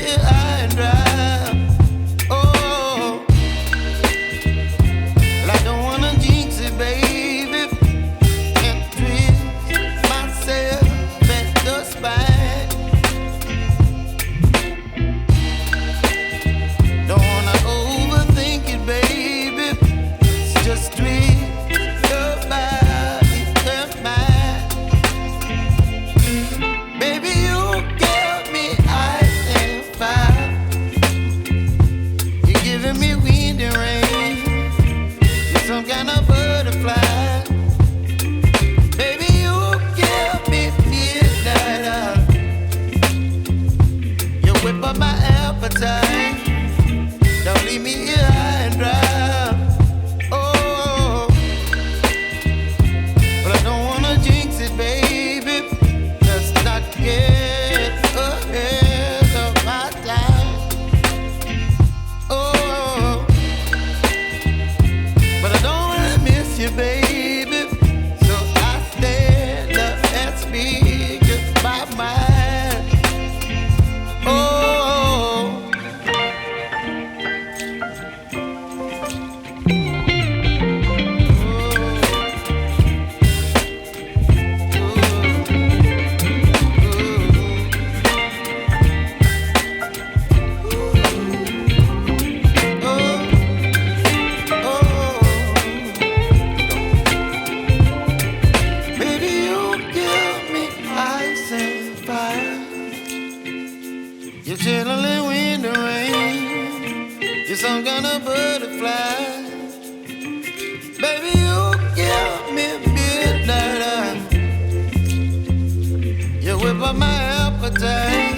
here high and dry. Oh, well, I don't wanna jinx it, baby, and twist myself at the spine. Don't wanna overthink it, baby. It's just twist your body and mine. Baby, you give me ice and fire. You're giving me wind and rain. You're some kind of butterfly. Baby, you give me midnight. You whip up my appetite. Don't leave me here high and dry. Oh, but I don't wanna jinx it, baby. Let's not get ahead of my time. Oh, but I don't wanna miss you, baby. So I stand up and speak my mind. Oh. Baby, you give me ice and fire. You're chilling wind and rain. You're some kind of butterfly. Baby, you give me midnight. You whip up my appetite.